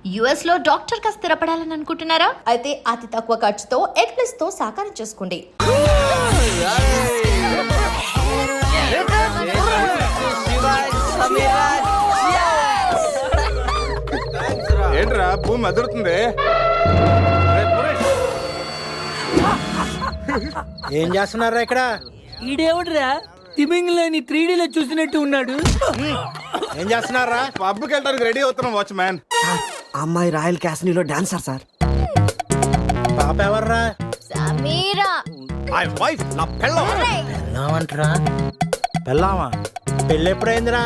US లో doctor గా స్థిరపడాలని అనుకుంటున్నారా? అయితే అతి తక్కువ ఖర్చుతో ఎగ్ ప్లస్ తో సాకారం చేసుకోండి. ఏంట్రా భూమి అదురుతుంది? ఏం చేస్తున్నారా ఇక్కడ? ఈడేవుడ్రా తిమింగ్లని 3Dలో చూసినట్టు ఉన్నాడు. ఏం చేస్తున్నారా? పబ్కి వెళ్ళడానికి రెడీ అవుతున్నాం వాచ్మ్యాన్. అమ్మాయి రాయల్ క్యాసినీలో డాన్సర్ సార్. పాప ఎవర్రా? సమీరా పెళ్ళామంటరా? పెళ్ళామా? పెళ్ళి ఎప్పుడైందిరా?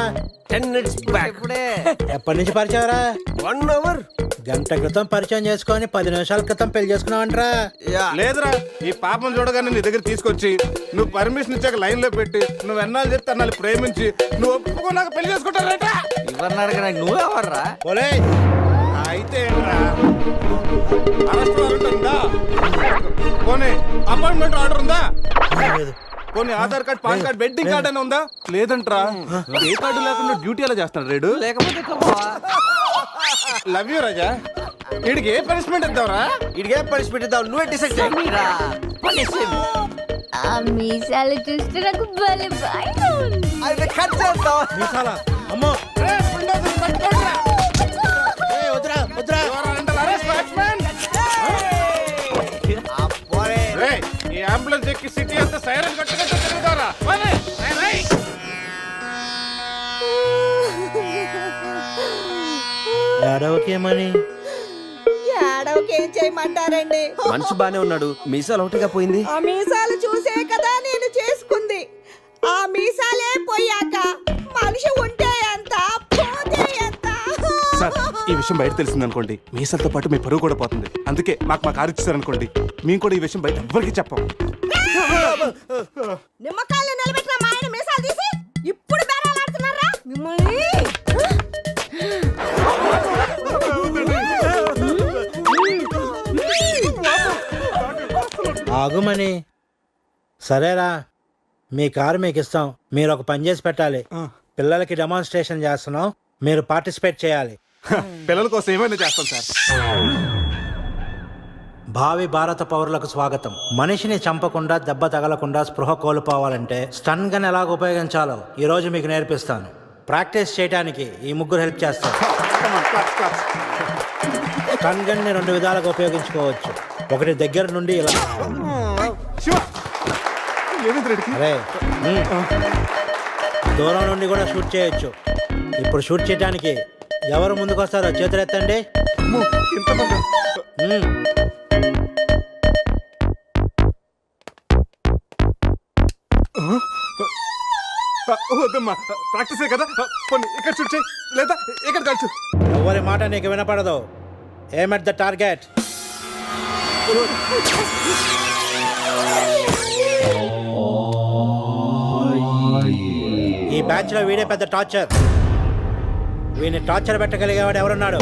10 minutes back. ఎప్పటి నుంచి పరిచయరా? 1 hour. గంట క్రితం పరిచయం చేసుకొని 10 నిమిషాల క్రితం పెళ్లి చేసుకున్నావంటరా? లేదురా, ఈ పాపం చూడగానే నీ దగ్గర తీసుకొచ్చి నువ్వు పర్మిషన్ ఇచ్చాక లైన్ లో పెట్టి నువ్వు ఎన్నాళ్ళు చెప్తే అన్నాళ్ళు ప్రేమించి నువ్వు ఒప్పుకున్నాక పెళ్లి చేసుకుంటారట. ఎవరిని అడగనా నువ్వెవర్రా? ఓలే అయితే ఏంట్రా? అరెస్ట్ వారెంట్ ఉందా? పోనీ అపాయింట్మెంట్ ఆర్డర్ ఉందా? పోనీ Aadhaar card, pan card, wedding card అని ఉందా? లేదంట్రా. ఏ కార్డు లేకుండా డ్యూటీ ఎలా చేస్తాడు రేడు? లేకపోతే లవ్ యూ రాజా. వీడికి ఏ పనిష్మెంట్ ఇద్దాంరా? ఇడిగే పనిష్మెంట్ ఇద్దాం, నువ్వే డిసైడ్ చేయరా. ఆ మీసాలు చూస్తే నాకు భలే భయంగా ఉంది. అయితే కట్ చేద్దాం. మీసాలా? అమ్మో రేయ్, bulldozer పట్టుకోండిరా. ఏయ్, వద్దురా వద్దురా. You are under arrest, watchman. రేయ్, ఈ అంబులెన్స్ ఎక్కి సిటీ అంతా సైరన్ కట్టుకుంటూ తిరుగుతారా? పోనీ, రేయ్, రేయ్. ఏడవకేమని? ఏడవకేం చేయమంటారండి? మనిషి బానే ఉన్నాడు, మీసాలు ఒకటిగా పోయింది. ఆ మీసాలు చూసే కదా నేను చేసుకుంది. ఆ మీసాలే పోయాక మనిషి ఉంటే ఎంత, పోతే ఎంత? సార్, ఈ విషయం బయట తెలిసింది అనుకోండి, మీసలతో పాటు మీ పరువు కూడా పోతుంది. అందుకే మా కారు ఇచ్చారు అనుకోండి, మేము కూడా ఈ విషయం బయట ఎవ్వరికి చెప్పాం. నిమ్మకాయలు నిలబెట్టిన మా ఆయన మీసాలు తీసి ఇప్పుడు బేరాలాడుతున్నారా మిమ్మల్ని? ఆగుమని. సరేరా, మీ కారు మీకు ఇస్తాం. మీరు ఒక పని చేసి పెట్టాలి. పిల్లలకి డెమాన్స్ట్రేషన్ చేస్తున్నాం, మీరు పార్టిసిపేట్ చేయాలి. పిల్లల కోసం ఏమైనా చేస్తాం సార్. భావి భారత పౌరులకు స్వాగతం. మనిషిని చంపకుండా, దెబ్బ తగలకుండా స్పృహ కోల్పోవాలంటే స్టన్ గన్ ఎలాగ ఉపయోగించాలో ఈ రోజు మీకు నేర్పిస్తాను. ప్రాక్టీస్ చేయడానికి ఈ ముగ్గురు హెల్ప్ చేస్తారు. స్టన్ గన్ ని 2 విధాలుగా ఉపయోగించుకోవచ్చు. ఒకటి దగ్గర నుండి ఇలా, శివ, ఏమైంది రెడ్డికి? అరే దూరం నుండి కూడా షూట్ చేయొచ్చు. ఇప్పుడు షూట్ చేయడానికి ఎవరు ముందుకు వస్తారో చేతులు ఎత్తండి. అమ్మో, ఇంతమంది. వద్దమ్మా, ప్రాక్టీసే కదా. పోనీ ఇక్కడ షూట్ చేయి, లేదా ఇక్కడ కాల్చు. ఎవరి మాట నీకు వినపడదు. ఏమ్ ఎట్ ద టార్గెట్. ఈ బ్యాచ్ లో వీడే పెద్ద టార్చర్. వీడిని టార్చర్ పెట్టగలిగేవాడు ఎవరున్నాడు?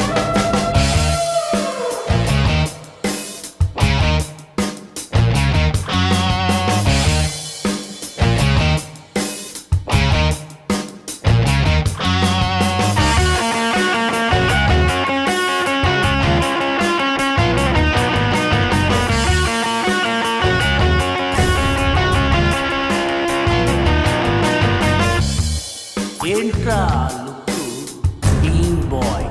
ఏంట్రా లుక్ టీమ్ బాయ్.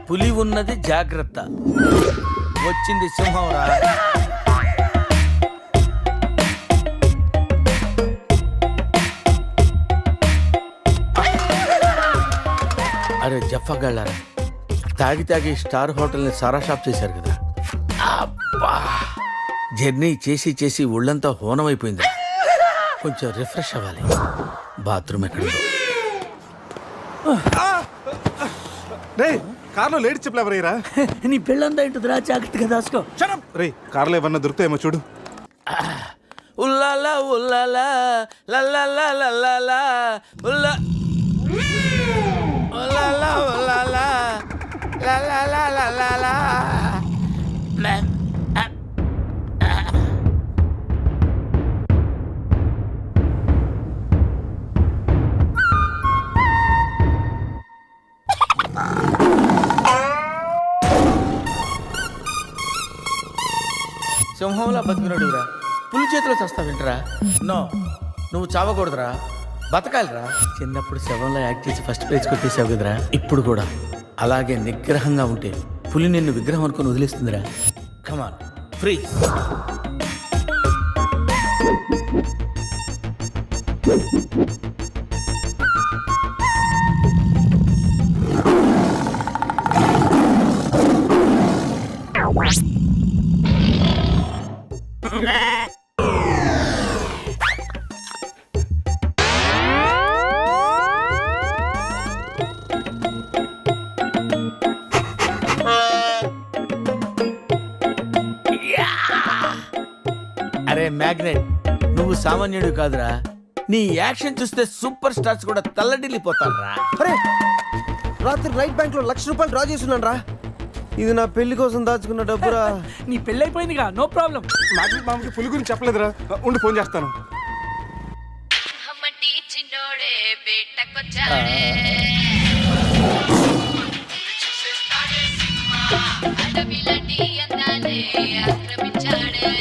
పులి ఉన్నది జాగ్రత్త, వచ్చింది సింహం రా. అరే జఫ్ఫగాళ్ళారా, తాగి తాగి స్టార్ హోటల్ని సారా షాప్ చేశారు కదా. అబ్బా, జర్నీ చేసి చేసి ఒళ్ళంతా హోనమైపోయింది. కొంచెం రిఫ్రెష్ అవ్వాలి. బాత్రూమ్ ఎక్కడుందో. రే కార్లో లేడీ చెప్పులు ఎవరైరా? నీ పెళ్ళంతా ఇంటుందిరా, జాగ్రత్తగా దాచుకో. రే కార్లో ఏమన్నా దొరుకుతాయేమో చూడు. ఉల్లాలా ఉల్లాలా లల్లాలా లల్లాలా ఉల్లా ఉల్లాలా ఉల్లాలా లల్లాలా లల్లాలా. సింహంలా బతికినడురా, పులి చేతిలో చస్తావేంట్రా? నో, నువ్వు చావకూడదురా, బతకాలిరా. చిన్నప్పుడు శవంలో యాక్ట్ చేసి ఫస్ట్ పేజ్ కొట్టేసావు కదరా, ఇప్పుడు కూడా అలాగే నిగ్రహంగా ఉంటే పులి నిన్ను విగ్రహం అనుకుని వదిలేస్తుందిరా. Come on free. అరే మ్యాగ్నెట్, నువ్వు సామాన్యుడు కాదురా. నీ యాక్షన్ చూస్తే సూపర్ స్టార్స్ కూడా తల్లడిల్లిపోతారా. అరే రాత్రి రైట్ బ్యాంక్ లో ₹1,00,000 డ్రా చేస్తున్నాను రా. ఇది నా పెళ్లి కోసం దాచుకున్న డబ్బురా. నీ పెళ్ళైపోయిందిగా, నో ప్రాబ్లం. మామకి పులి గురించి చెప్పలేదురా, ఉండి ఫోన్ చేస్తాను. హమ్మటి చిన్నోడే బేటకొచ్చాడే అడవిలాంటి అందాలే ఆక్రమించాడే.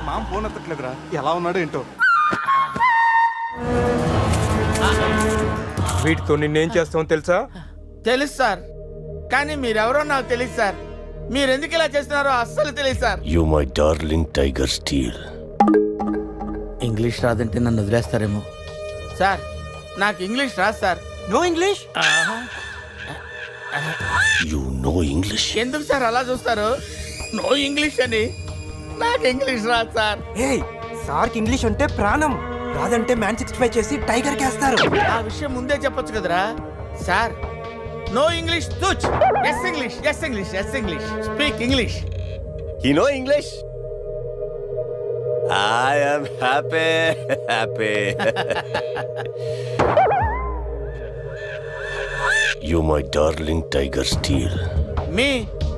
మామ ఫోన్ ఎత్తట్లేదురా, ఎలా ఉన్నాడో ఏంటో. వీటితో నిన్నేం చేస్తామో తెలుసా? తెలుసు సార్, కానీ మీరెవరో నాకు తెలియదు సార్. మీరెందుకు ఇలా చేస్తున్నారో అస్సలు తెలియదు sir. You my darling tiger steel. English రాదంటే నన్ను వదిలేస్తారేమో సార్. నాకు ఇంగ్లీష్ రాదు sir. No English? You know English? ఎందుకు సార్ అలా చూస్తారు? నో ఇంగ్లీష్ అని. నాకు ఇంగ్లీష్ రాదు సార్. ఏయ్ సార్కి ఇంగ్లీష్ అంటే ప్రాణం. రాదంటే మ్యాన్ 65 చేసి టైగర్ కేస్తారు. ఆ విషయం ముందే చెప్పొచ్చు కదరా sir. No English touch. Yes English, yes English, yes English. Speak English. You know English? I am happy. You my darling tiger steel. Me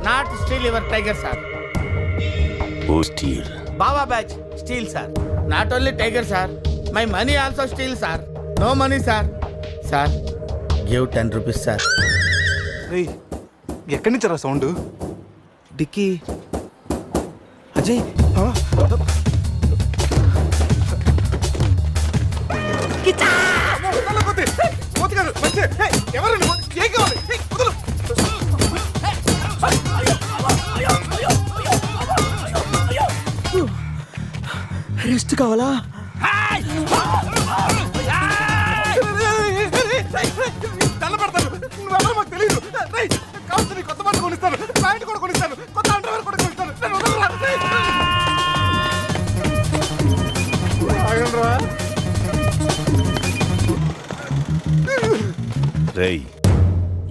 not steal your tiger sir. Who steel? బాబా batch steal sir. Not only tiger sir, my money also steal sir. No money sir. Sir give 10 rupees sir. రే ఎక్కడి నుంచి రా sound? Dicky Ajay. Rest కావాలా? తెల్లబడతాను, నువ్వెవరో మాకు తెలియదు. కావచ్చు కొత్త బట్టలు కొనిస్తాను, ప్యాంట్ కూడా కొనిస్తాను, కొత్త అండర్వేర్ కూడా కొనిస్తాను. Ray,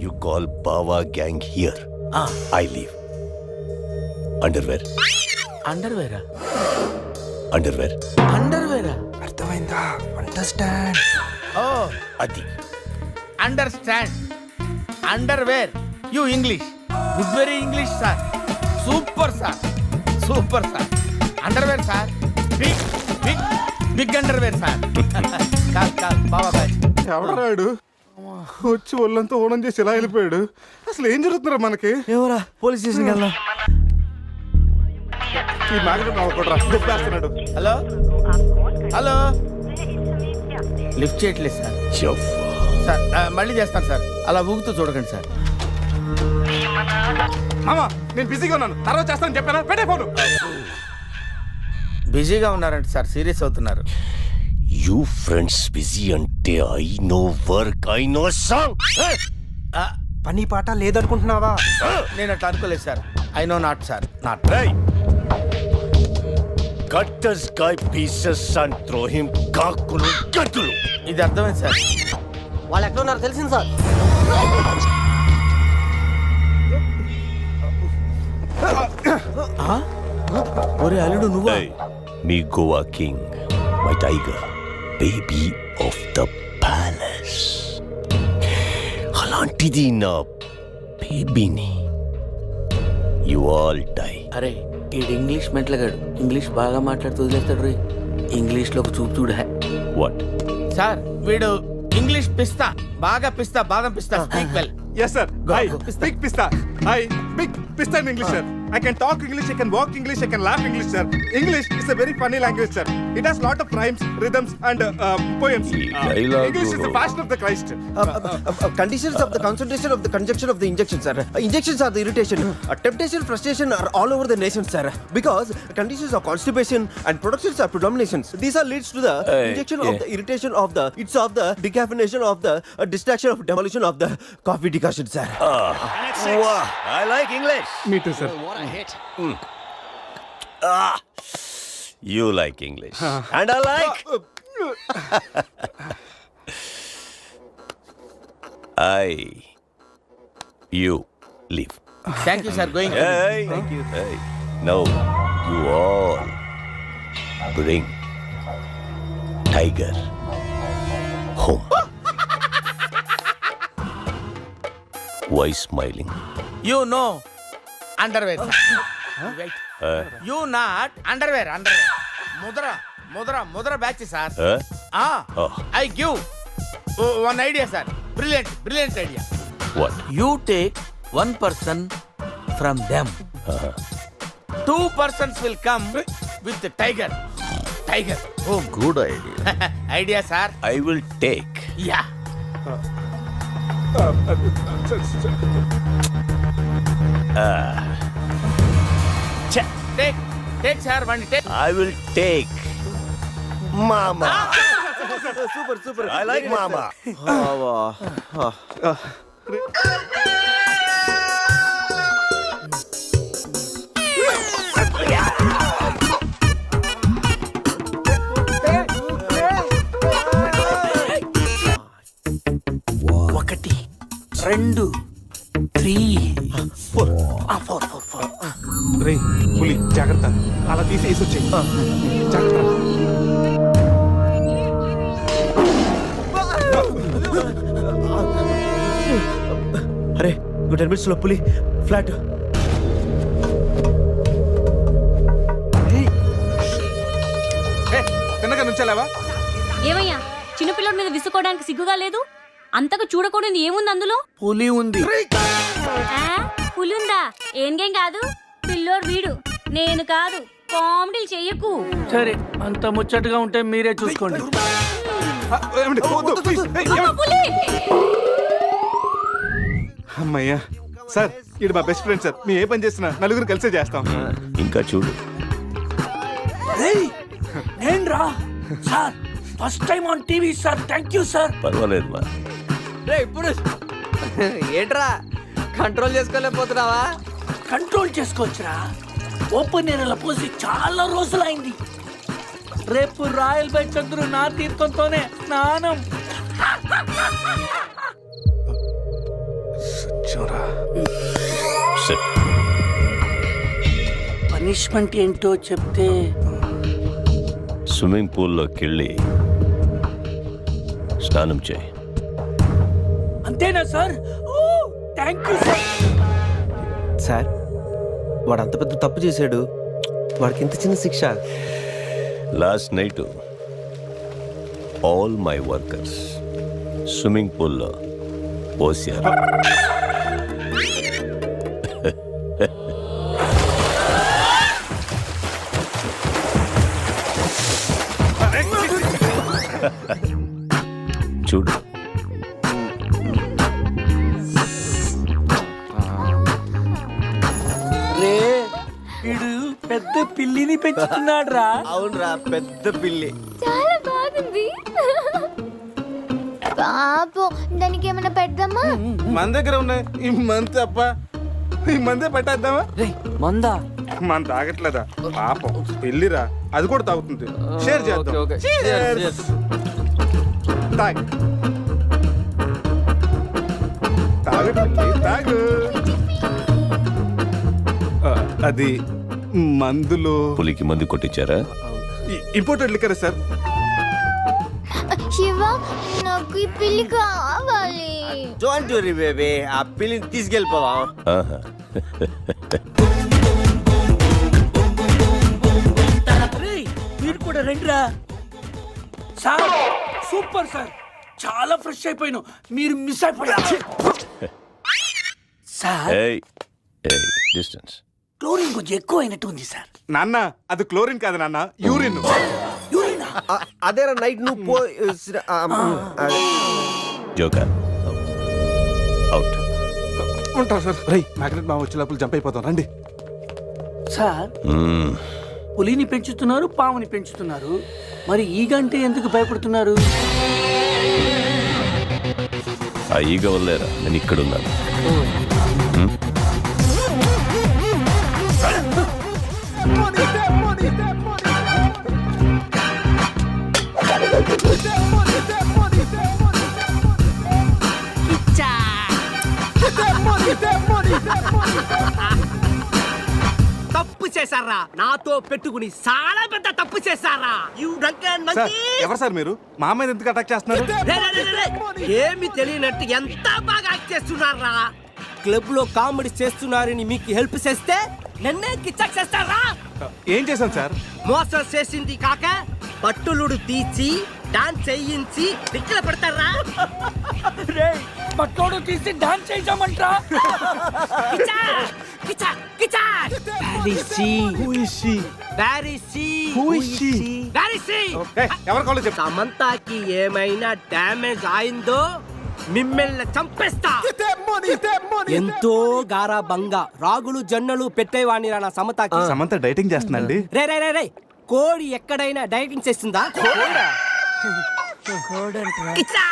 you call Bawa gang here. I leave. Underwear. అండర్వేరా? Underwear. అండర్వేరా? అర్థమైందా? Understand. Oh Adi. Understand. Underwear. You English. Good very English sir. Super sir, super sir. Underwear sir. Big big big underwear sir. Call call బాబా batch. ఎవడరాడు వచ్చి ఒళ్ళంతా ఓనం చేసి ఇలా వెళ్ళిపోయాడు? అసలు ఏం జరుగుతుందిరా మనకి? ఏమోరా, పోలీస్ స్టేషన్కి వెళ్దాం. ఈ మ్యాగ్నెట్ నవ్వకూడరా, దుబ్బేస్తున్నాడు. హలో హలో, లిఫ్ట్ చేయట్లేదు సార్. Jaffa. సార్ మళ్ళీ చేస్తాను సార్, అలా ఊగుతూ చూడకండి సార్. మామా నేను బిజీగా ఉన్నాను, తర్వాత చేస్తాను చెప్పానా? పెట్టే ఫోను. బిజీగా ఉన్నారంటే సార్, సీరియస్ అవుతున్నారు. You friends busy ante I know work, I know song. పని పాట లేదనుకుంటున్నావా? నేను అట్లా అనుకోలేదు sir. I know not sir not. Hey! Cut this guy pieces and throw him కాకులు గతులు. ఇది అర్థమైంది సార్. వాళ్ళు ఎక్కడ ఉన్నారో తెలిసింది సార్. ఒరే అల్లుడు నువ్వు Hey, మీ Goa king, my tiger, baby of the palace. అలాంటిది నా బేబీని. You all die. అరే ఈడు ఇంగ్లీష్ మెంట్లగాడు. ఇంగ్లీష్ బాగా మాట్లాడుతూ వదిలేస్తాడు రే. ఇంగ్లీష్లో ఒక చూపు చూడ. వాట్? సార్ వీడు ఇంగ్లీష్ పిస్తా, బాగా పిస్తా, బాదం పిస్తా. Speak well. Yes, sir. Hi, speak pista. Hi, speak pista in English, sir. I can talk English, I can walk English, I can laugh English, sir. English is a very funny language, sir. It has lot of rhymes, rhythms, and poems. dialogue- English is the fashion of the Christ. Conditions of the concentration of the conjunction of the injection, sir. Injections are the irritation. Temptation, frustration are all over the nation, sir. Because conditions of constipation and productions are predominations. These are leads to the injection of the irritation of the, it's of the decaffeination of the distraction of demolition of the coffee decoction, sir. Wow, I like English. Me too, sir. You like English. And I like. You leave. Thank you sir. Going. Hey. Thank you. Hey. Now, you all bring Tiger home. Why smiling? You no underwear. Wait. You not underwear. ముద్ర batch sir. Oh. I give one idea sir. Brilliant idea. What? You take 1 person from them. 2 persons will come with the tiger. Oh, Good idea. Idea sir. I will take. Yeah. Take sir one take. I will take Mama. Super. I like Mama. ఒకటి 2 3 రే పులి జాగ్రత్త, అలా తీసేసి వచ్చాయి. జాగ్రత్త. అరే 10 minutes లో పులి ఫ్లాట్. తిన్నగా నుంచాలేవా? ఏమయ్యా చిన్నపిల్లడి మీద విసుకోవడానికి సిగ్గుగా లేదు? అంతగా చూడకూడదు ఏముంది అందులో? పులి ఉంది. పులి ఉందా? ఏం కాదు, పిల్లోడు వీడు, నేను కాదు. కామెడీలు చెయ్యకు. సరే అంత ముచ్చటగా ఉంటే మీరే చూసుకోండి. ఏమండి? వద్దు, please. అమ్మ, పులి! అమ్మయ్యా సార్, ఇది మా బెస్ట్ ఫ్రెండ్ సార్. మీ ఏ పని చేసినా నలుగురు కలిసే చేస్తాం. ఇంకా చూడు. నేను రా sir, first time on TV sir. Thank you sir. పర్వాలేదు మా. ఇప్పుడు ఏంట్రా కంట్రోల్ చేసుకోలేకపోతున్నావా? కంట్రోల్ చేసుకోవచ్చురా. ఓపెన్ ఏరియాలో పోసి చాలా రోజులైంది. రేపు రాయల్ బై చంద్రు నా తీర్థంతోనే స్నానం. Sit. పనిష్మెంట్ ఏంటో చెప్తే. స్విమ్మింగ్ పూల్లోకి వెళ్ళి స్నానం చేయి. అంతేనా sir? Thank you sir. Sir వాడు అంత పెద్ద తప్పు చేశాడు, వాడికి ఇంత చిన్న శిక్ష. Last night all my workers swimming పూల్లో పోసారు. చూడు. రే వీడు పెద్ద పిల్లిని పెంచుతున్నాడు రా. అవునరా, పెద్ద పిల్లి. చాలా బాగుంది. పాపం దానికి ఏమైనా పెడదామా? మన దగ్గర ఉన్నాయి ఈ మంత్ అప్ప. ఈ మందే పట్టేద్దామా? మందా మన తాగట్లేదా పాపం పెళ్ళిరా, అది కూడా తాగుతుంది. షేర్ చేద్దాం. Cheers. తాగు తాగు పిల్లి, తాగు. అది మందులు పులికి మందు కొట్టించారా? Imported liquor sir. శివ నాకు ఈ పిల్లి కావాలి. డోంట్ వరీ బేబీ, ఆ పిల్లిని తీసుకెళ్ళిపోదాం. ఆహా. మీరు కూడా రండిరా సార్. సూపర్ సార్, చాలా ఫ్రెష్ అయిపోయినావు. మీరు మిస్ అయిపోయారు సార్. ఏయ్ ఏయ్ డిస్టెన్స్. క్లోరిన్ కొంచెం ఎక్కువ అయినట్టు ఉంది సార్. నాన్న అది క్లోరిన్ కాదు నాన్న, యూరిన్. యూరినా? అదేరా నైట్ నువ్వు పో. Joker out. ఉంటారు సార్. రై మ్యాగ్నెట్ మా వచ్చే లోపల జంప్ అయిపోతాం, రండి. సార్ పులిని పెంచుతున్నారు, పాముని పెంచుతున్నారు, మరి ఈగంటే ఎందుకు భయపడుతున్నారు? ఆ ఈగ వల్లేరా నేను ఇక్కడున్నాను. తప్పు చేశారా, నాతో పెట్టుకుని చాలా పెద్ద తప్పు చేశారా. సార్ ఎవరు సార్ మీరు? మా మీద ఎందుకు అటాక్ చేస్తున్నారు? ఏమి తెలియనట్టు ఎంత బాగా యాక్ట్ చేస్తున్నారా. క్లబ్ లో కామెడీ చేస్తున్నారని మీకు హెల్ప్ చేస్తే నన్నే కిచ్చక్ చేస్తారా. ఏం చేశాను సార్? మోసం చేసింది కాక పట్టులుడు తీసి డాన్స్ చేయించి దిక్కులు పెడతారా. పట్టోడు తీసి డాన్స్ చేద్దామంటా. ఎవరి కాళ్ళు చెప్పు. సమంతాకి ఏమైనా డ్యామేజ్ అయిందో మిమ్మల్ని చంపేస్తా. ఎంతో గారాబంగా రాగులు జొన్నలు పెట్టేవాణి నా సమంతాకి. సమంత డైటింగ్ చేస్తుందండి. రే రే రే రే, కోడి ఎక్కడైనా డైటింగ్ చేస్తుందా? కిచ్చా!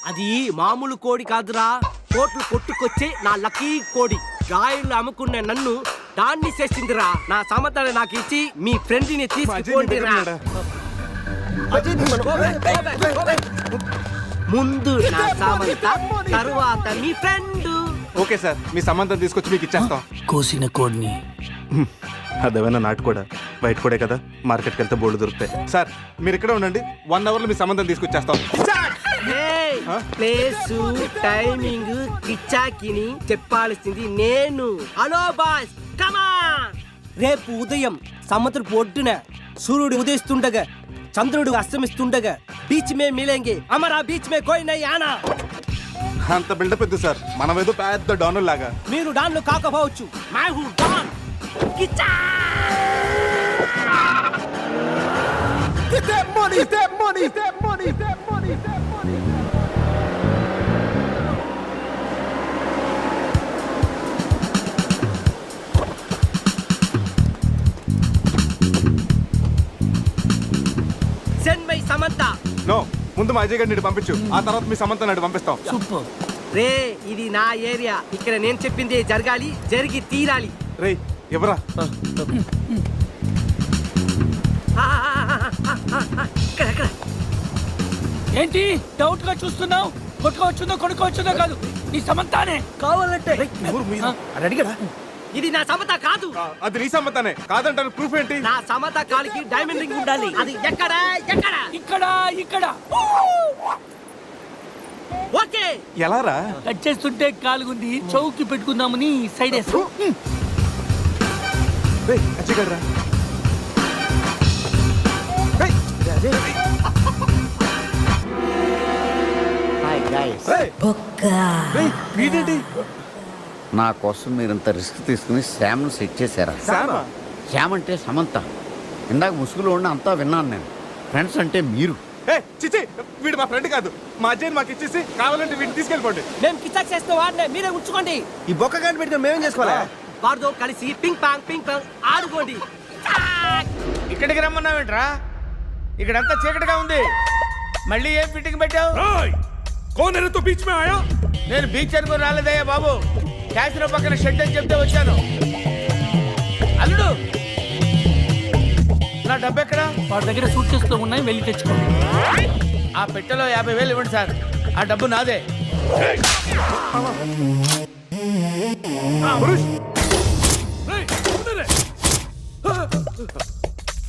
అది మామూలు కోడి కాదురా, కోట్లు కొట్టుకొచ్చే నా లక్కీ కోడి. గాయలు అమ్ముకున్న నన్ను దాన్ని చేసిందిరా. నా సమంతని నాకు ఇచ్చి మీ ఫ్రెండ్ ని తీసుకుపోండిరా. ముందు నా సమంత, తరువాత మీ ఫ్రెండ్. ఓకే సార్, మీ సంబంధం తీసుకొచ్చి మీకు ఇచ్చేస్తాం. కోసిన కోడిని అదేమైనా నాటు కూడా బయట కూడా కదా, మార్కెట్కి వెళ్తే బోర్డు దొరుకుతాయి. సార్ మీరు ఇక్కడే ఉండండి, 1 hour లో మీ సంబంధం తీసుకొచ్చేస్తాం. ప్లేసు టైమింగ్ కిచ్చాకిని చెప్పాల్సింది నేను. హలో బాస్, కమా. రేపు ఉదయం సముద్రపు ఒడ్డున సూర్యుడు ఉదయిస్తుండగా చంద్రుడు అస్తమిస్తుండగా బీచ్ మే మిలేంగే, అమరా బీచ్ మే కోయి నై ఆనా. అంత బిల్డప్ ఎద్దు సార్, మనం ఏదో పెద్ద డాను లాగా. మీరు డాన్లు కాకపోవచ్చు, మై హూ don. Kichcha! Get that money, that money, that money, that money, that money. Send my Samantha. No, ముందు మా అజయ్ గారిని పంపించు, ఆ తర్వాత మీ సమంత నాడు పంపిస్తాం. సూపర్. రే ఇది నా ఏరియా, ఇక్కడ నేను చెప్పింది జరగాలి, జరిగి తీరాలి. రే ఎవరా? ఏంటి డౌట్ గా చూస్తున్నావు? కొట్టుకోవచ్చుందో కొనుక్కోవచ్చుందో కాదు, నీ సమంతానే కావాలంటే. అడిగడా? ఇది నా సమత కాదు. అది నీ సమ్మతానే కాదంటారు, ప్రూఫ్ ఏంటి? నా సమత కాలికి డైమండ్ రింగ్ ఉండాలి. అది ఎక్కడ? ఎక్కడ? ఇక్కడ ఇక్కడ. ఓకే. ఎలా రా? కట్ చేస్తుంటే కాలుగుంది, చౌకి పెట్టుకుందామని సైడ్ వేసు. రే అజయ్ గారు రా. వీడేంటి? నా కోసం మీరింత రిస్క్ తీసుకుని శ్యామ్ను సెట్ చేశారా? శ్యామ్ అంటే సమంత. ఇందాక ముసుగులో ఉన్న అంతా విన్నాను నేను. ఫ్రెండ్స్ అంటే మీరు. చిచి, వీడు మా ఫ్రెండ్ కాదు. మా అజయ్ మాకు ఇచ్చేసి కావాలంటే వీడిని తీసుకెళ్ళిపోండి. మేము కిచక్ చేస్తే వాడినే మీరే ఉంచుకోండి. ఈ బొక్క గంట పెట్టుకుని మేమేం చేసుకోవాలి? వాడితో కలిసి పింగ్ పాంగ్ ఆడుకోండి. ఇక్కడికి రమ్మన్నావేంట్రా? ఇక్కడంతా చీకటిగా ఉంది. మళ్ళీ ఏం ఫిట్టింగ్ పెట్టావు? నేను బీచ్ అనుకుని రాలేదయ్యా బాబు. క్యాసినో పక్కన షెడ్ అని చెప్తే వచ్చాను. అల్లుడు నా డబ్బు ఎక్కడా? వాడి దగ్గర సూట్ కేసులో ఉన్నాయి, వెళ్ళి తెచ్చుకోండి. ఆ పెట్టెలో 50,000 ఇవ్వండి సార్, ఆ డబ్బు నాదే.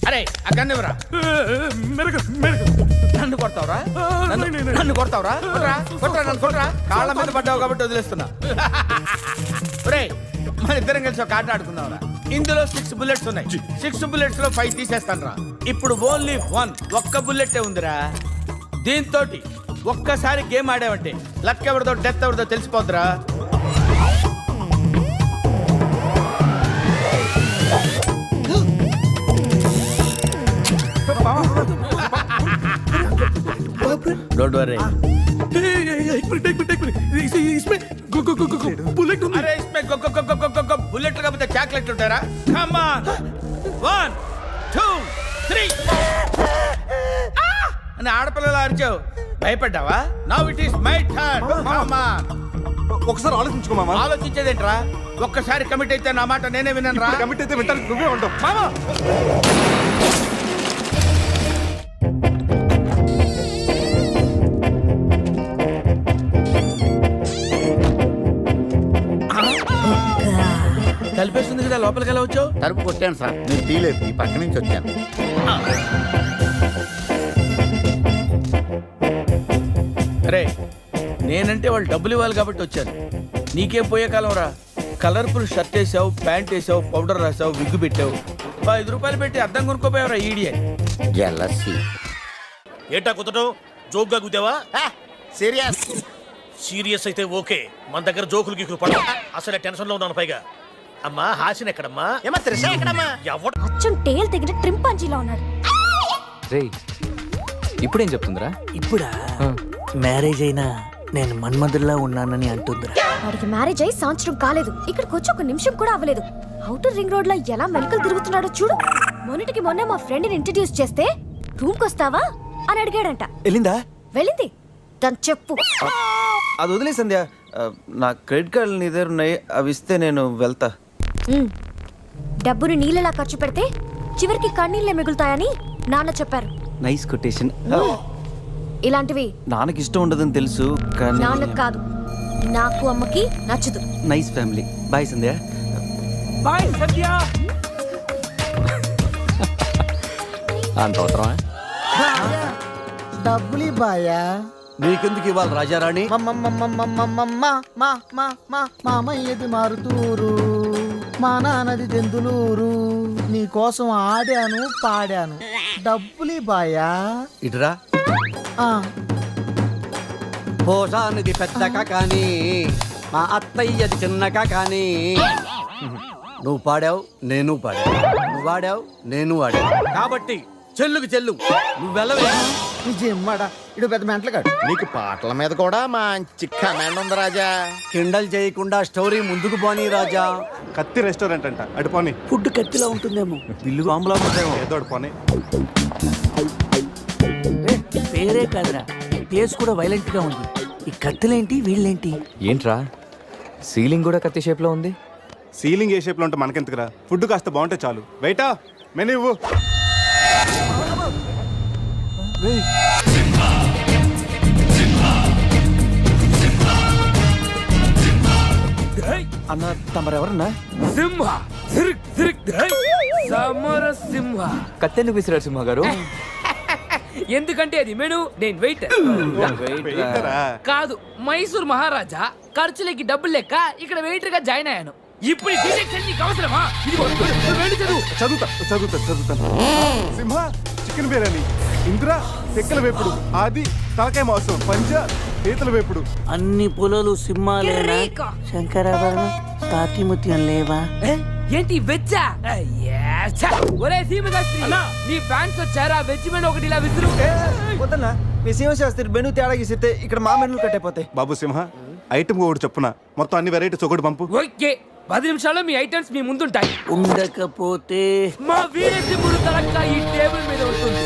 అరే ఆ గన్ను ఇవ్వరా. నన్ను కొడతావురా? నన్ను కొడతావురా? కొట్టరా నన్ను కొట్టరా. కాళ్ళ మీద పడ్డావు కాబట్టి వదిలేస్తున్నా. మన ఇద్దరం కలిసి ఒక ఆట ఆడుకుందాంరా. ఇందులో 6 బుల్లెట్స్ ఉన్నాయి. 6 బుల్లెట్స్ లో 5 తీసేస్తాను రా. ఇప్పుడు ఓన్లీ 1 ఒక్క బుల్లెట్ ఉందిరా. దీంతో ఒక్కసారి గేమ్ ఆడావంటే లక్ ఎవరిదో డెత్ ఎవరిదో తెలిసిపోద్దురా. Don't worry. బుల్లెట్ కాకపోతే చాక్లెట్ ఉంటారా? కమ్ ఆన్ 1 2 3 అని ఆడపిల్లలు అరిచావు, భయపడ్డావా? Now it is my turn. Come on. ఒకసారి ఆలోచించుకో మామ. ఆలోచించేదేంట్రా? ఒక్కసారి కమిట్ అయితే నా మాట నేనే విన్నాను రా. కమిట్ అయితే వింటాను, నువ్వే ఉంటావు మామ. కలిపేస్తుంది కదా, లోపలికి ఎలా వచ్చావు? తలుపు కొట్టాను సార్, నేను తీలేదు, ఈ పక్క నుంచి వచ్చాను. అరే నేనంటే వాళ్ళు డబ్బులు ఇవ్వాలి కాబట్టి వచ్చాను. నీకేం పోయే కాలం రా. కలర్ఫుల్ షర్ట్ వేసావు, ప్యాంట్ వేసావు, పౌడర్ రాసావు, విగ్గు పెట్టావు. 5 రూపాయలు పెట్టి అద్దం కొనుక్కోపోయావురా ఈడియే. జలసి. ఏటా కుదటం? జోక్గా కుదావా? సీరియస్. సీరియస్ అయితే ఓకే, మన దగ్గర జోకులు గీకులు పడ. అసలే టెన్షన్ లో ఉన్నాను. పైగా అమ్మా హాసిన్ ఎక్కడమ్మా? ఎవడు అచ్చం టేల్ తెగిన ట్రింపాంజీలో ఉన్నాడు. ఇప్పుడేం చెప్తుందిరా? ఇప్పుడా? మ్యారేజ్ అయినా నేను మన్మధుల్లా ఉన్నానని అంటుందిరా. వాడికి మ్యారేజ్ అయ్యి సంవత్సరం కాలేదు, ఇక్కడికి వచ్చి 1 నిమిషం కూడా అవ్వలేదు. అవుటర్ రింగ్ రోడ్ లో ఎలా మెలికలు తిరుగుతున్నాడో చూడు. మొన్నటికి మొన్న మా ఫ్రెండ్ ని ఇంట్రడ్యూస్ చేస్తే రూమ్ కొస్తావా అని అడిగాడంట. వెళ్ళిందా? వెళ్ళింది. దాని చెప్పు. అది వదిలే సంధ్య, నా క్రెడిట్ కార్డులు నీ దగ్గర ఉన్నాయి, అవి ఇస్తే నేను వెళ్తా. డబ్బుని నీళ్ళలా ఖర్చు పెడితే చివరికి కన్నీళ్ళే మిగులుతాయని నాన్న చెప్పారు. Nice quotation. ఇలాంటివి నాన్నకి ఇష్టం ఉండదని తెలుసు కానీ నాన్నకు కాదు, నాకు అమ్మకి నచ్చదు. Nice family. బాయ్ సంధ్య. బాయ్ సత్య. అంత అవసరమా? డబ్బులు బాయా. నీకెందుకు ఇవ్వాలి రాజారాణి? మామయ్యది మారుతూరు, మా నాన్నది దెందులూరు. నీకోసం ఆడాను పాడాను, డబ్బులు బాయా. ఇటురా. పోషానిది పెద్దక కానీ మా అత్తయ్యది చిన్నక కానీ. నువ్వు పాడావు, నేను పాడావు. నువ్వు వాడావు, నేను వాడావు. కాబట్టి చెల్లుకు చెల్లు. నువ్వు వెళ్ళవే. నిజమ్మడా, ఇడు పెద్ద మెంటలు కాదు. నీకు పాటల మీద కూడా మంచి కమాండ్ ఉంది రాజా. కిండల్ చేయకుండా స్టోరీ ముందుకు పోనీ రాజా. కత్తి రెస్టారెంట్ అంట, అటు పోనీ. ఫుడ్ కత్తిలా ఉంటుందేమో. బిల్లు బాంబులా ఉంటుందేమో. ఏదో అటు పోనీ. పేరే కాదురా, టేస్ట్ కూడా వైలెంట్ గా ఉంది. ఈ కత్తులేంటి, వీళ్ళేంటి? ఏంట్రా సీలింగ్ కూడా కత్తి షేప్ లో ఉంది? సీలింగ్ ఏ షేప్ లో ఉంటే మనకెందుకురా, ఫుడ్ కాస్త బాగుంటే చాలు. బయట మెనూ ఇవ్వు. అన్న తమరెవరన్నా? సింహ సమర సింహ. కత్తెందుకు విసిరారు సింహ గారు? ఎందుకంటే అది మెను, నేను వెయిట్ కాదు. మైసూర్ మహారాజా ఖర్చులకి డబ్బులు లెక్క ఇక్కడ వెయిటర్ గా జాయిన్ అయ్యాను. ఇప్పుడు ఈ డిటెక్షన్ నీకు అవసరమా? చదువుతాను. సింహ చికెన్ బిర్యానీ, ఇంద్ర తెక్కల వేపుడు, ఆది తలకాయ మాంసం, పంజ పీతల వేపుడు. అన్ని పొలాలు సింహాలేనా? శంకరాభరణ సాతిముత్యం లేవా? ఏంటి వెజ్జా? ఒరే సీమశాస్త్రి, నీ ఫ్యాన్స్ వచ్చారా? వెజ్ మెను ఒకటి ఇలా విసురు. వద్దన్నా, మీ సింహశాస్త్రి మెనూ తేడా గీసితే ఇక్కడ మా మెనూలు కట్టయిపోతాయి. బాబు సింహ, ఐటమ్ ఒకటి చెప్పున మొత్తం అన్ని వెరైటీస్ ఒకటి పంపు. ఓకే, 10 నిమిషాల్లో మీ ఐటమ్స్ మీ ముందుంటాయి. ఉండకపోతే మా వీరసింహుడు తలక్క ఈ టేబుల్ మీద వస్తుంది.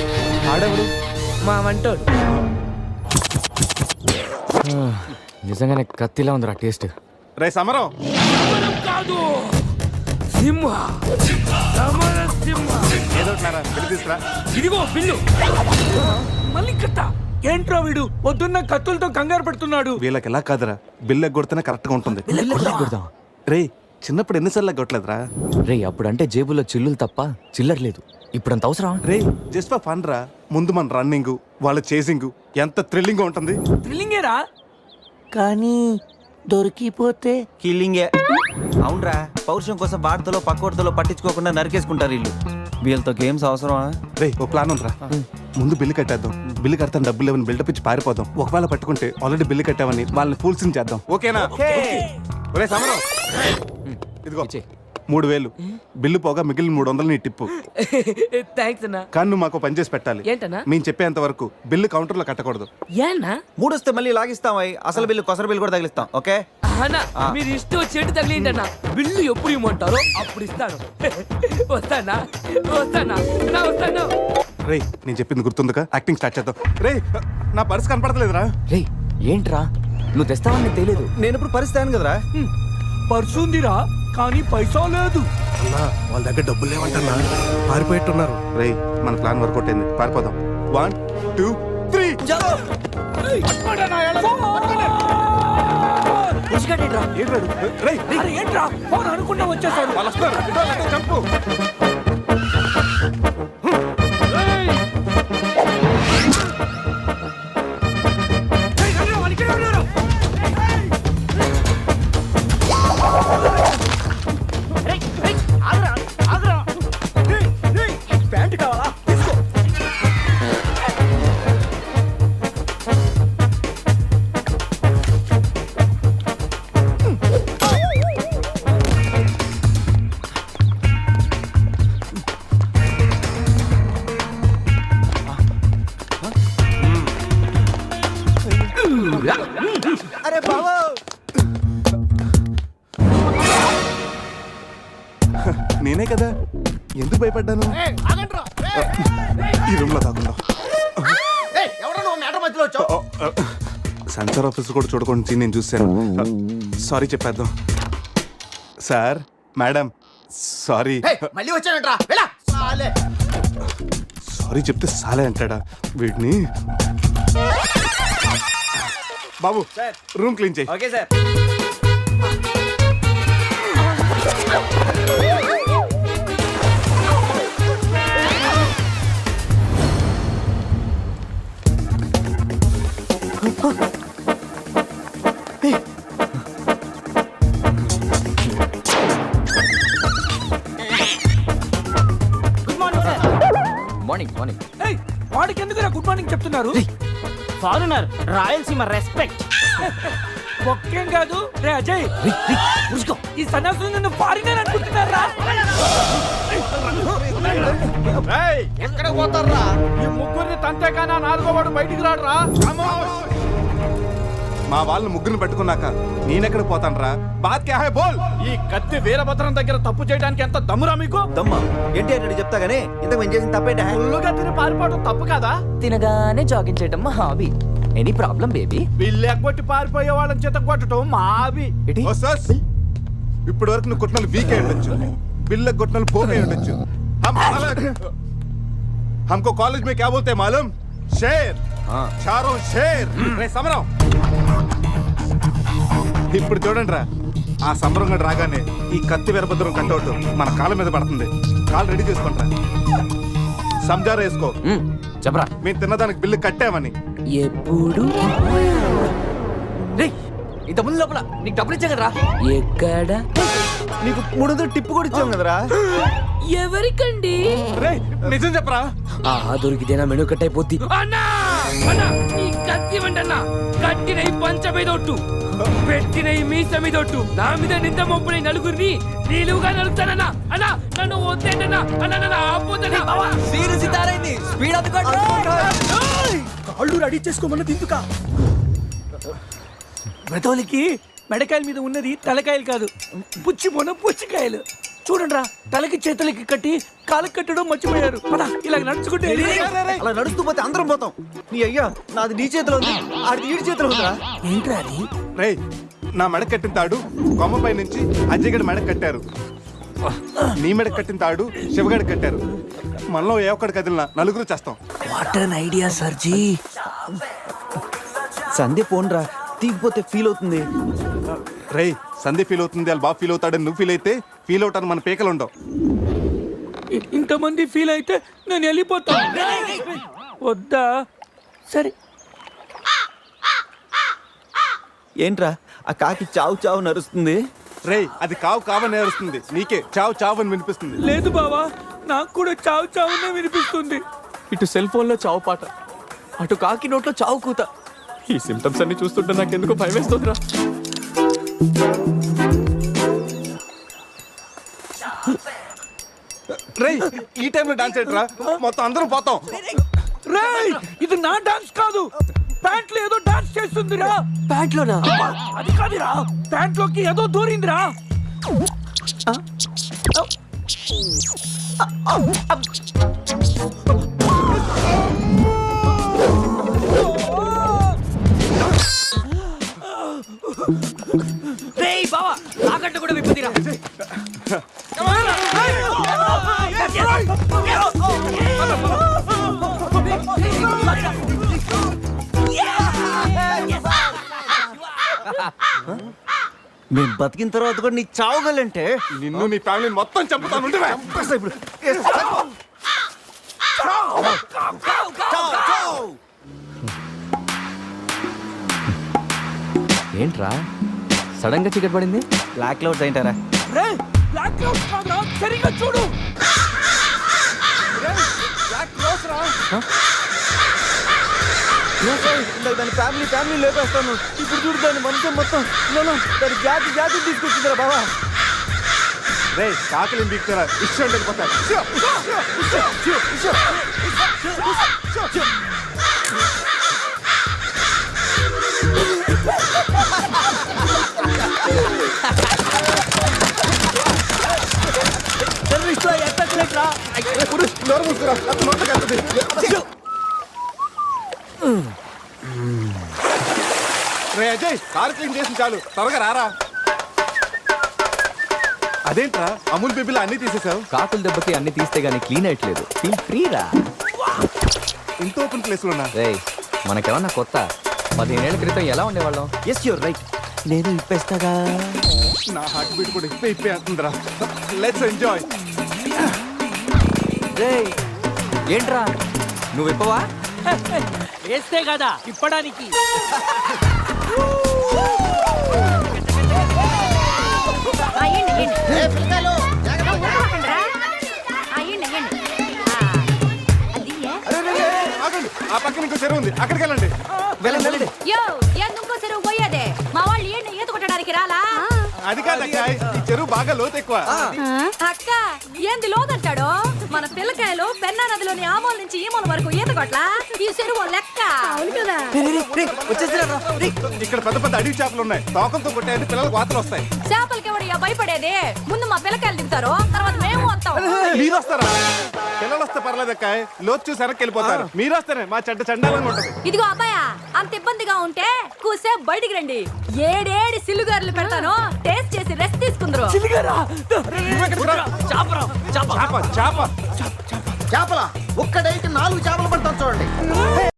ఆడెవడు? మా వంటోడు. నిజంగానే కత్తిలా ఉందిరా టేస్ట్. రే సమరం సమరం కాదు, సింహ, సమర సింహ. ఏదో బిల్లు తీసుకురా. ఇదిగో బిల్లు. మళ్ళీ కట్ట. ఏంట్రా వీడు పొద్దున్న కత్తులతో కంగారు పెడుతున్నాడు. వీళ్ళకి ఎలా కాదురా, బిల్లు ఎగ్గొడితేనే కరెక్ట్ గా ఉంటుంది. రే చిన్నప్పుడు ఎన్నిసార్లు ఎగ్గొట్టలేదురా? రే అప్పుడంటే జేబులో చిల్లులు తప్ప చిల్లర లేదు. ఇప్పుడంత అవసరం? రే జస్ట్ ఫర్ ఫన్ రా. ముందు మన రన్నింగ్, వాళ్ళ చేసింగ్ ఎంత థ్రిల్లింగ్ గా ఉంటుంది. థ్రిల్లింగేరా, కానీ దొరికిపోతే కిల్లింగే. అవునరా, పౌరుషం కోసం వార్తలో పక్కోడతలో పట్టించుకోకుండా నరికేసుకుంటారు వీళ్ళు. వీళ్ళతో గేమ్స్ అవసరమా? రే ఓ ప్లాన్ ఉందిరా. ముందు బిల్లు కట్టేద్దాం. బిల్లు కడతాను డబ్బులు లేవని బిల్డప్ ఇచ్చి పారిపోదాం. ఒకవేళ పట్టుకుంటే ఆల్రెడీ బిల్లు కట్టామని వాళ్ళని ఫూల్స్ చేద్దాం. ఓకేనా? ఒరే సమరం, ఇదిగో 3000 బిల్లు పోగా మిగిలిన 300 నీ టిప్పు. థ్యాంక్స్ అన్నా. కానీ నువ్వు మాకు పని చేసి పెట్టాలి. ఏంటన్నా? మేము చెప్పేంత వరకు బిల్లు కౌంటర్ లో కట్టకూడదు. ఏనా 3 వస్తే మళ్ళీ లాగిస్తాం. అసలు బిల్లు కొసర బిల్లు కూడా తగిలిస్తాం. ఓకే అన్నా, మీరు ఇష్టం వచ్చేట్టు తగిలిండి అన్న. బిల్లు ఎప్పుడు ఇమ్మంటారో అప్పుడు ఇస్తాను. వస్తానా వస్తానా నా వస్తాను. రే నేను చెప్పింది గుర్తుందిగా? యాక్టింగ్ స్టార్ట్ చేద్దాం. రే నా పర్స్ కనపడలేదురా. రే ఏంట్రా నువ్వు తెస్తావని తెలియదు. నేను ఇప్పుడు పరిస్థితి కదరా. పర్సు ఉందిరా, కానీ పైసా లేదు. వాళ్ళ దగ్గర డబ్బులు లేవంటన్నా, పారిపోయేట్టున్నారు. రే మన ప్లాన్ వర్కౌట్ అయింది, పారిపోదాం. 1 2 3 ఏంట్రా ఫోన్ అనుకున్నా వచ్చేసాడు. వాళ్ళు వస్తారు. చంపు. అరే బాబు, నేనే కదా, ఎందుకు భయపడ్డాను? ఈ రూమ్ లో కాకుండా సెన్సార్ ఆఫీస్ కూడా చూడకుండా నేను చూశాను. సారీ చెప్పేద్దాం. Sir madam sorry. మళ్ళీ వచ్చానంట్రా. సారీ చెప్తే సాలే అంటాడా వీడిని? బాబు రూమ్ క్లీన్ చేయి. Okay sir. Morning morning. వాడికి ఎందుకు గుడ్ మార్నింగ్ చెప్తున్నారు? Foreigner, Rayalaseema respect. ఒక్కేం కాదు రే అజయ్, ఈ సన్యాసులు నిన్ను ఫారినర్ అనుకుంటున్నారా? ఎక్కడ పోతారా? ఈ ముగ్గురిని తంతేకానా 4వ వాడు బయటికి రాడురా. మా వాళ్ళని ముగ్గురిని పెట్టుకున్నాక నేనెక్కడ పోతాను? బాత్ క్యా హై బోల్. ఈ కత్తి వీరభద్రం దగ్గర తప్పు చేయడానికి ఎంత దమ్మురా మీకు? దమ్మా ఏంటి అంటే చెప్తా గానీ ఇంతకు మేము చేసిన తప్పేంట? ఫుల్లుగా తిని పారిపోవడం తప్పు కదా? తినగానే జాగింగ్ చేయడం మా hobby. Any problem baby? Bill ఎగ్గొట్టి పారిపోయే వాళ్ళని చేత కొట్టడం మా హాబీ. ఇప్పటి వరకు నువ్వు కొట్టిన వీక్ అయి ఉండొచ్చు, బిల్ల కొట్టిన పోక్ అయి ఉండొచ్చు. हमको कॉलेज में क्या बोलते हैं मालूम? शेर. चारों शेर. రే సమరం, ఇప్పుడు చూడండి రా, ఆ సమరం గడు రాగానే ఈ కత్తి వీరభద్రం కట్అవుట్ మన కాళ్ళ మీద పడుతుంది. కాళ్ళు రెడీ చేసుకుంటా. సంజారా వేసుకో. చెప్పరా, మేము తిన్నదానికి బిల్లు కట్టామని. ఎప్పుడు ఇంత ముందు లోపల నీకు డబ్బులు ఇచ్చా కదరా? ఎక్కడ నీకు 300 టిప్పు కూడా ఇచ్చాం కదరా. ఎవరికండి? రే నిజం చెప్పరా. దొరికితేనా మెను కట్ అయిపోద్ది. అన్నా అన్నా, నీ కత్తి వంటన్నా, కట్టిన ఈ పంచ మీదొట్టు, పెట్టిన ఈ మీస మీదొట్టు, నా మీద నింద మొప్పుని నలుగురిని నీలుగా నలుగుతానన్నా. అన్నా నన్ను వద్దేంటన్నా, అన్నా నన్ను ఆపోతన్నా. స్పీడ్ అందుకోండి. కాళ్ళు రెడీ చేసుకోమన్నది ఎందుకా? మెదోలికి మెడకాయల మీద ఉన్నది తలకాయలు కాదు, పుచ్చికాయలు. చూడండిరా, తలకి చేతులకి కట్టి కాళ్ళకి కట్టడం మర్చిపోయారు. ఇలా నడుచుకుంటే అలా నడుస్తూ పోతే అందరం పోతాం. నీ అయ్యా నాది నీ చేతిలో ఉంది, ఆడిది ఈడి చేతిలో ఉందిరా. ఏంట్రా అది? రే నా మెడ కట్టిన తాడు కొమ్మపై నుంచి అజయగడి మెడ కట్టారు. నీ మెడ కట్టిన తాడు శివగడి కట్టారు. మనలో ఏ ఒక్కడి కదిలినా నలుగురు చేస్తాం. What an idea సర్జీ. Sandhya phone రా, తీగిపోతే ఫీల్ అవుతుంది. రేయ్, సంధ్య ఫీల్ అవుతుంది, వాళ్ళు బాగా ఫీల్ అవుతాడని నువ్వు ఫీల్ అయితే ఫీల్ అవుతాను మన పీకలు ఉండవు. ఇంతమంది ఫీల్ అయితే నేను వెళ్ళిపోతా. వద్దా? సరే. ఏంట్రా ఆ కాకి చావు చావు నరుస్తుంది? రేయ్, అది కావు కావని నేరుస్తుంది, నీకే చావు చావు అని వినిపిస్తుంది. లేదు బావా, నాకు కూడా చావు చావునే వినిపిస్తుంది. ఇటు సెల్ ఫోన్ లో చావు పాట, అటు కాకి నోట్లో చావు కూత. ఈ సిమ్టమ్స్ అన్ని చూస్తుంటే నాకెందుకో భయం వేస్తుందిరా. రేయ్, ఈ టైంలో డాన్స్ ఏంట్రా? మొత్తం అందరం పోతాం. రేయ్, ఇది నా డాన్స్ కాదు. ప్యాంట్ లో ఏదో డాన్స్ చేస్తుందిరా. ప్యాంట్ లోనా? అది కాదురా, ప్యాంట్ లోకి ఏదో దూరిందిరా. రేయ్ బావా, నాకంటే కూడా విప్పుదిరా. మేము బతికిన తర్వాత కూడా నీ చావుగలంటే నిన్ను నీ ఫ్యామిలీ మొత్తం చంపుతాను. ఇప్పుడు ఏంట్రా సడన్ గా చీకటి పడింది? బ్లాక్ క్లౌడ్స్ ఏంటారా? రేయ్, బ్లాక్ క్లౌడ్స్ కాదురా, సరిగ్గా చూడు. దాని ఫ్యామిలీ లేపేస్తాను. ఇప్పుడు చూడు దాని వంశం మొత్తం దాని జాతి తీసుకొచ్చిందిరా బాబా. రేయ్, కాకలి బీక్తారా ఇష్టం వెళ్ళిపోతారు. రే అజయ్, కారు క్లీన్ చేసి చాలు, త్వరగా రారా. అదేంట్రా అమూల్ బేబీలో అన్ని తీసేసావు? కాకుల దెబ్బకి అన్ని తీస్తే గానీ క్లీన్ అయ్యట్లేదు. ఫీల్ ఫ్రీ రా. ఇంత ఓపెన్ ప్లేస్ లో ఉన్నా. రేయ్, మనకేమన్నా కొత్త? 15 ఏళ్ల క్రితం ఎలా ఉండేవాళ్ళం? Yes you're right. నేను ఇప్పేస్తాగా. నా హార్ట్ బీట్ కూడా ఇప్పే అంటుందిరా. Let's enjoy. రేయ్, ఏంట్రా నువ్వు ఇప్పవా? వేస్తే కదా ఇప్పడానికి. ఆగండి, ఆ పక్కన ఇంకో చెరువు ఉంది, అక్కడికి వెళ్ళండి. వెళ్ళండి. ఎందుకో చెరువు పోయేదే మా వాళ్ళు ఏంటి ఈత కొట్టడానికి రాలా? అది కాదక్క, ఈ చెరువు బాగా లోతు ఎక్కువ. అక్క ఏంది లోదంటాడు? మన పిల్లకాయలు పెన్నా నదిలోని ఆ మూల నుంచి ఈ మూల వరకు ఈత కొట్లా. ఈ చెరువు లెక్క. అవును కదా. ఇక్కడ పెద్ద పెద్ద అడవి చేపలు ఉన్నాయి. తోకంతో కొట్టాయంటే పిల్లలకు వాతలు వస్తాయి. చేపలకి ఎవడు భయపడేది? ముందు మా పిల్లకాయలు దిగుతారు, తర్వాత మేము వస్తాం. మీరు వస్తారా? పిల్లలు వస్తే పర్లేదక్క, లోతు చూసి వెనక్కి వెళ్ళిపోతారు. మీరు వస్తేనే మా చండాలంగా ఉంటది. ఇదిగో అబ్బాయా, అంత ఇబ్బందిగా ఉంటే కూసే బయటికి రండి. 7 సిల్లుగారులు పెడతాను, టేస్ట్ చేసి రెస్ట్ తీసుకుందరు. చేపల ఒక్కడైతే 4 చేపలు పడతాను చూడండి.